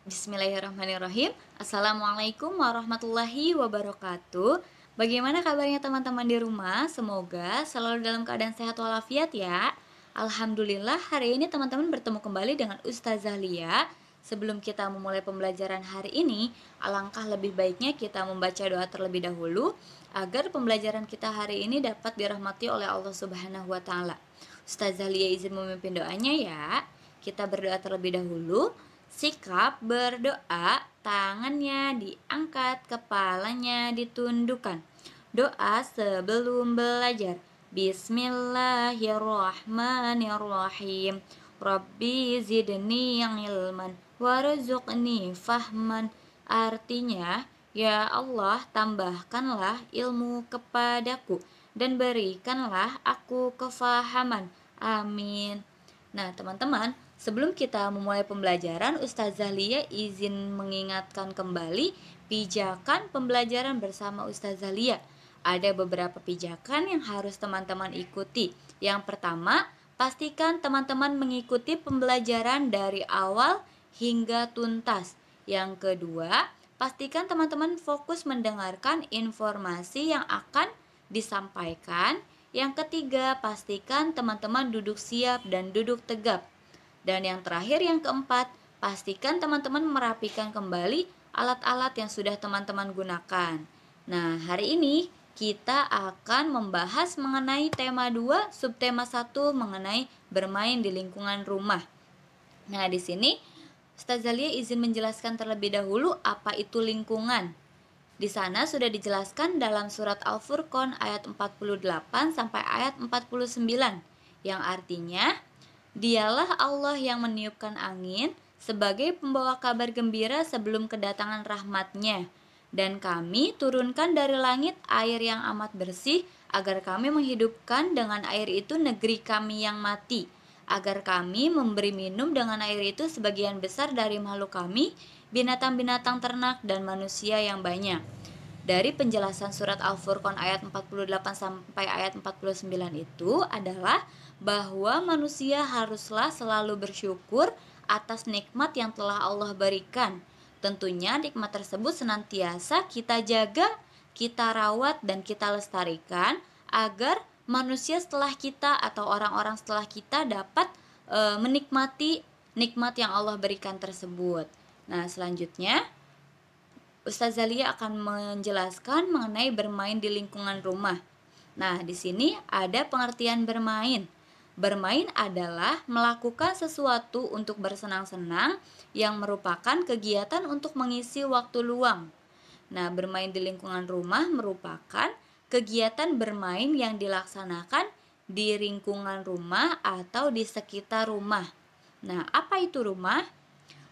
Bismillahirrahmanirrahim. Assalamualaikum warahmatullahi wabarakatuh. Bagaimana kabarnya teman-teman di rumah? Semoga selalu dalam keadaan sehat walafiat ya. Alhamdulillah hari ini teman-teman bertemu kembali dengan Ustazah Lia. Sebelum kita memulai pembelajaran hari ini, alangkah lebih baiknya kita membaca doa terlebih dahulu agar pembelajaran kita hari ini dapat dirahmati oleh Allah Subhanahu wa taala. Ustazah Lia izin memimpin doanya ya. Kita berdoa terlebih dahulu. Sikap berdoa, tangannya diangkat, kepalanya ditundukkan. Doa sebelum belajar. Bismillahirrahmanirrahim. Rabbi zidni ilman warzuqni fahman. Artinya, ya Allah, tambahkanlah ilmu kepadaku dan berikanlah aku kefahaman. Amin. Nah, teman-teman, sebelum kita memulai pembelajaran, Ustazah Lia izin mengingatkan kembali pijakan pembelajaran bersama Ustazah Lia. Ada beberapa pijakan yang harus teman-teman ikuti. Yang pertama, pastikan teman-teman mengikuti pembelajaran dari awal hingga tuntas. Yang kedua, pastikan teman-teman fokus mendengarkan informasi yang akan disampaikan. Yang ketiga, pastikan teman-teman duduk siap dan duduk tegap. Dan yang terakhir, yang keempat, pastikan teman-teman merapikan kembali alat-alat yang sudah teman-teman gunakan. Nah, hari ini kita akan membahas mengenai tema 2, subtema 1 mengenai bermain di lingkungan rumah. Nah, di sini Ustazah Lia izin menjelaskan terlebih dahulu apa itu lingkungan. Di sana sudah dijelaskan dalam surat Al-Furqan ayat 48 sampai ayat 49 yang artinya, dialah Allah yang meniupkan angin sebagai pembawa kabar gembira sebelum kedatangan rahmat-Nya, dan kami turunkan dari langit air yang amat bersih agar kami menghidupkan dengan air itu negeri kami yang mati, agar kami memberi minum dengan air itu sebagian besar dari makhluk kami, binatang-binatang ternak dan manusia yang banyak. Dari penjelasan surat Al-Furqan ayat 48 sampai ayat 49 itu adalah bahwa manusia haruslah selalu bersyukur atas nikmat yang telah Allah berikan. Tentunya nikmat tersebut senantiasa kita jaga, kita rawat, dan kita lestarikan agar manusia setelah kita atau orang-orang setelah kita dapat menikmati nikmat yang Allah berikan tersebut. Nah, selanjutnya Ustazah Lia akan menjelaskan mengenai bermain di lingkungan rumah. Nah, di sini ada pengertian bermain. Bermain adalah melakukan sesuatu untuk bersenang-senang yang merupakan kegiatan untuk mengisi waktu luang. Nah, bermain di lingkungan rumah merupakan kegiatan bermain yang dilaksanakan di lingkungan rumah atau di sekitar rumah. Nah, apa itu rumah?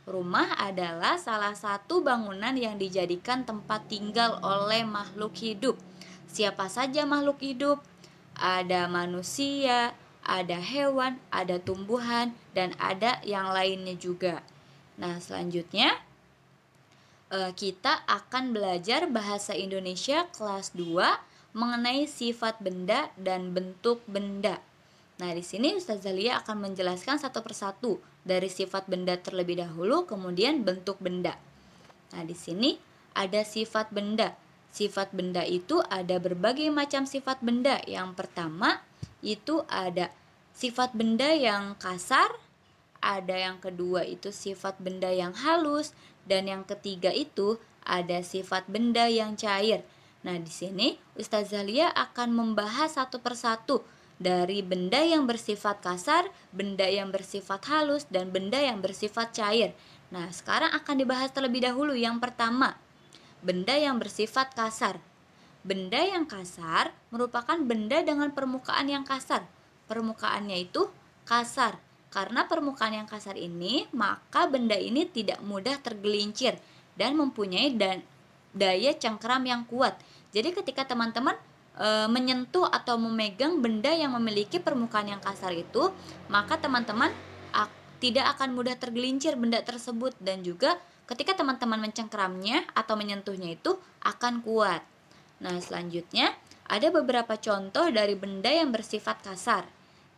Rumah adalah salah satu bangunan yang dijadikan tempat tinggal oleh makhluk hidup. Siapa saja makhluk hidup? Ada manusia, ada hewan, ada tumbuhan, dan ada yang lainnya juga. Nah, selanjutnya kita akan belajar bahasa Indonesia kelas 2 mengenai sifat benda dan bentuk benda. Nah, di sini Ustazah Lia akan menjelaskan satu persatu dari sifat benda terlebih dahulu, kemudian bentuk benda. Nah, di sini ada sifat benda. Sifat benda itu ada berbagai macam sifat benda. Yang pertama itu ada sifat benda yang kasar, ada yang kedua itu sifat benda yang halus, dan yang ketiga itu ada sifat benda yang cair. Nah, di sini Ustazah Lia akan membahas satu persatu dari benda yang bersifat kasar, benda yang bersifat halus, dan benda yang bersifat cair. Nah, sekarang akan dibahas terlebih dahulu. Yang pertama, benda yang bersifat kasar. Benda yang kasar merupakan benda dengan permukaan yang kasar. Permukaannya itu kasar. Karena permukaan yang kasar ini, maka benda ini tidak mudah tergelincir dan mempunyai daya cengkeram yang kuat. Jadi ketika teman-teman menyentuh atau memegang benda yang memiliki permukaan yang kasar itu, maka teman-teman tidak akan mudah tergelincir benda tersebut, dan juga ketika teman-teman mencengkeramnya atau menyentuhnya itu akan kuat. Nah, selanjutnya ada beberapa contoh dari benda yang bersifat kasar.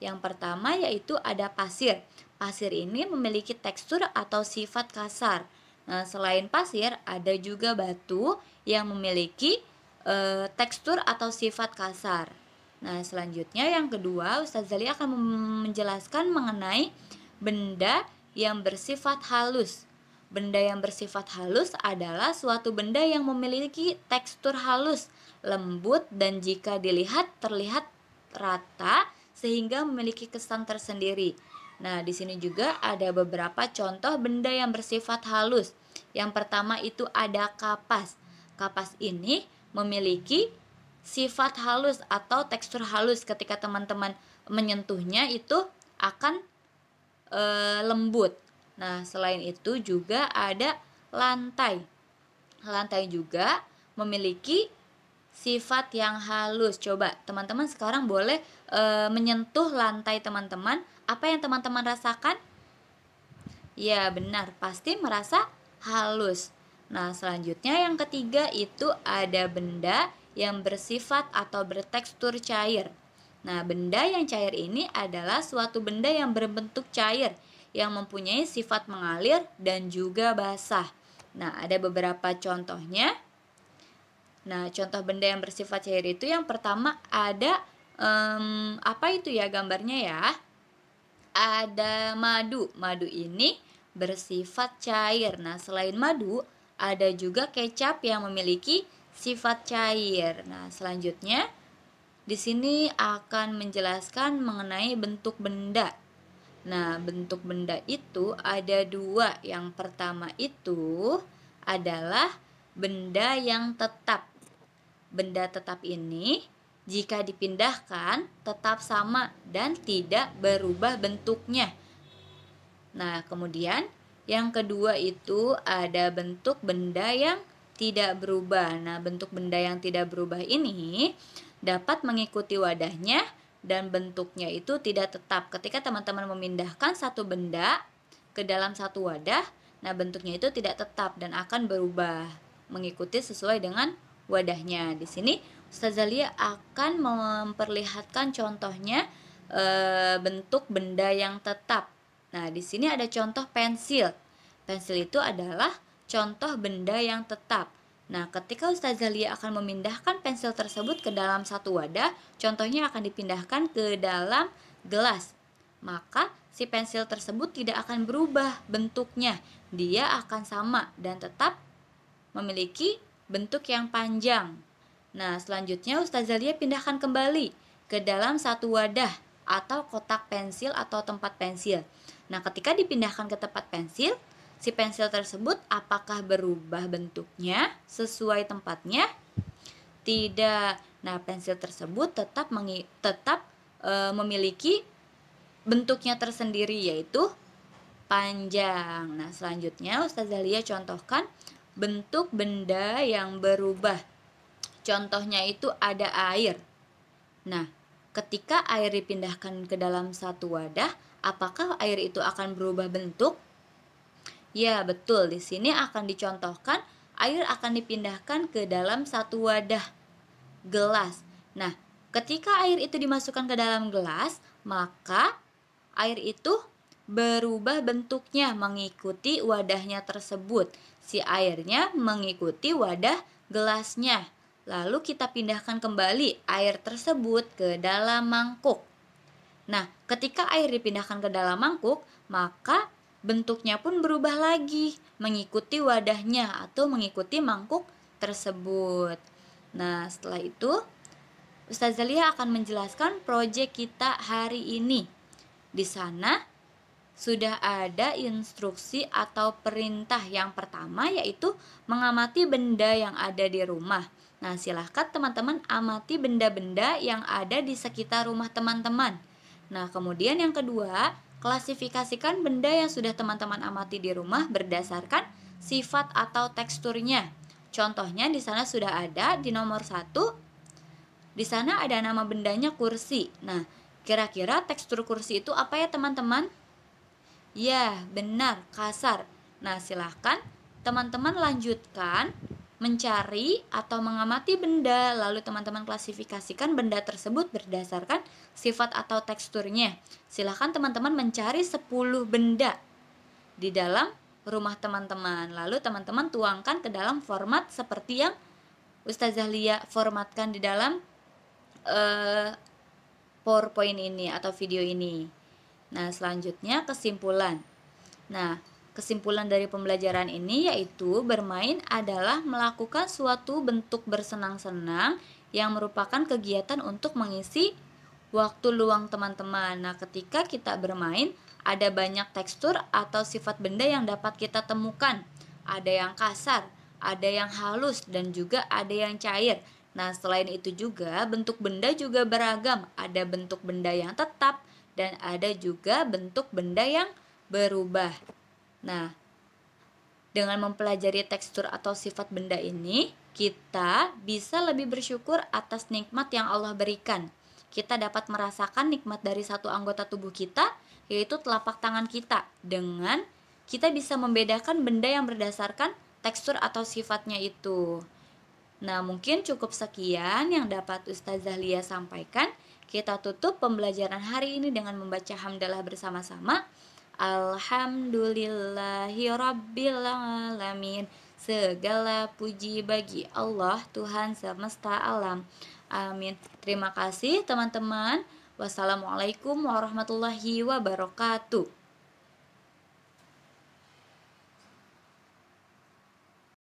Yang pertama yaitu ada pasir. Pasir ini memiliki tekstur atau sifat kasar. Nah, selain pasir, ada juga batu yang memiliki tekstur atau sifat kasar. Nah, selanjutnya yang kedua, Ustaz Zali akan menjelaskan mengenai benda yang bersifat halus. Benda yang bersifat halus adalah suatu benda yang memiliki tekstur halus, lembut, dan jika dilihat terlihat rata sehingga memiliki kesan tersendiri. Nah, di sini juga ada beberapa contoh benda yang bersifat halus. Yang pertama itu ada kapas. Kapas ini memiliki sifat halus atau tekstur halus. Ketika teman-teman menyentuhnya itu akan lembut. Nah, selain itu juga ada lantai. Lantai juga memiliki sifat yang halus. Coba teman-teman sekarang boleh menyentuh lantai teman-teman. Apa yang teman-teman rasakan? Ya, benar, pasti merasa halus. Nah, selanjutnya yang ketiga itu ada benda yang bersifat atau bertekstur cair. Nah, benda yang cair ini adalah suatu benda yang berbentuk cair yang mempunyai sifat mengalir dan juga basah. Nah, ada beberapa contohnya. Nah, contoh benda yang bersifat cair itu yang pertama ada apa itu ya gambarnya ya? Ada madu. Madu ini bersifat cair. Nah, selain madu, ada juga kecap yang memiliki sifat cair. Nah, selanjutnya di sini akan menjelaskan mengenai bentuk benda. Nah, bentuk benda itu ada dua. Yang pertama itu adalah benda yang tetap. Benda tetap ini jika dipindahkan tetap sama dan tidak berubah bentuknya. Nah, kemudian yang kedua itu ada bentuk benda yang tidak berubah. Nah, bentuk benda yang tidak berubah ini dapat mengikuti wadahnya dan bentuknya itu tidak tetap. Ketika teman-teman memindahkan satu benda ke dalam satu wadah, nah bentuknya itu tidak tetap dan akan berubah mengikuti sesuai dengan wadahnya. Di sini Ustaz Zalia akan memperlihatkan contohnya bentuk benda yang tetap. Nah, di sini ada contoh pensil. Pensil itu adalah contoh benda yang tetap. Nah, ketika Ustaz Zalia akan memindahkan pensil tersebut ke dalam satu wadah, contohnya akan dipindahkan ke dalam gelas. Maka si pensil tersebut tidak akan berubah bentuknya. Dia akan sama dan tetap memiliki bentuk yang panjang. Nah, selanjutnya Ustaz Zalia pindahkan kembali ke dalam satu wadah atau kotak pensil atau tempat pensil. Nah, ketika dipindahkan ke tempat pensil, si pensil tersebut apakah berubah bentuknya sesuai tempatnya? Tidak. Nah, pensil tersebut tetap memiliki bentuknya tersendiri yaitu panjang. Nah, selanjutnya Ustaz Zalia contohkan bentuk benda yang berubah. Contohnya itu ada air. Nah, ketika air dipindahkan ke dalam satu wadah, apakah air itu akan berubah bentuk? Ya, betul. Di sini akan dicontohkan air akan dipindahkan ke dalam satu wadah gelas. Nah, ketika air itu dimasukkan ke dalam gelas, maka air itu berubah bentuknya mengikuti wadahnya tersebut. Si airnya mengikuti wadah gelasnya. Lalu kita pindahkan kembali air tersebut ke dalam mangkuk. Nah, ketika air dipindahkan ke dalam mangkuk, maka bentuknya pun berubah lagi mengikuti wadahnya atau mengikuti mangkuk tersebut. Nah, setelah itu Ustaz Zalia akan menjelaskan proyek kita hari ini. Di sana sudah ada instruksi atau perintah yang pertama yaitu mengamati benda yang ada di rumah. Nah, silahkan teman-teman amati benda-benda yang ada di sekitar rumah teman-teman. Nah, kemudian yang kedua, klasifikasikan benda yang sudah teman-teman amati di rumah berdasarkan sifat atau teksturnya. Contohnya di sana sudah ada di nomor 1. Di sana ada nama bendanya kursi. Nah, kira-kira tekstur kursi itu apa ya teman-teman? Ya, benar, kasar. Nah, silahkan teman-teman lanjutkan mencari atau mengamati benda, lalu teman-teman klasifikasikan benda tersebut berdasarkan sifat atau teksturnya. Silahkan teman-teman mencari 10 benda di dalam rumah teman-teman. Lalu teman-teman tuangkan ke dalam format seperti yang Ustazah Lia formatkan di dalam PowerPoint ini atau video ini. Nah, selanjutnya kesimpulan. Nah, kesimpulan dari pembelajaran ini yaitu bermain adalah melakukan suatu bentuk bersenang-senang yang merupakan kegiatan untuk mengisi waktu luang teman-teman. Nah, ketika kita bermain, ada banyak tekstur atau sifat benda yang dapat kita temukan. Ada yang kasar, ada yang halus, dan juga ada yang cair. Nah, selain itu juga bentuk benda juga beragam. Ada bentuk benda yang tetap dan ada juga bentuk benda yang berubah. Nah, dengan mempelajari tekstur atau sifat benda ini, kita bisa lebih bersyukur atas nikmat yang Allah berikan. Kita dapat merasakan nikmat dari satu anggota tubuh kita, yaitu telapak tangan kita. Dengan kita bisa membedakan benda yang berdasarkan tekstur atau sifatnya itu. Nah, mungkin cukup sekian yang dapat Ustazah Lia sampaikan. Kita tutup pembelajaran hari ini dengan membaca hamdalah bersama-sama. Alhamdulillahirrabbilalamin. Segala puji bagi Allah, Tuhan semesta alam. Amin. Terima kasih teman-teman. Wassalamualaikum warahmatullahi wabarakatuh.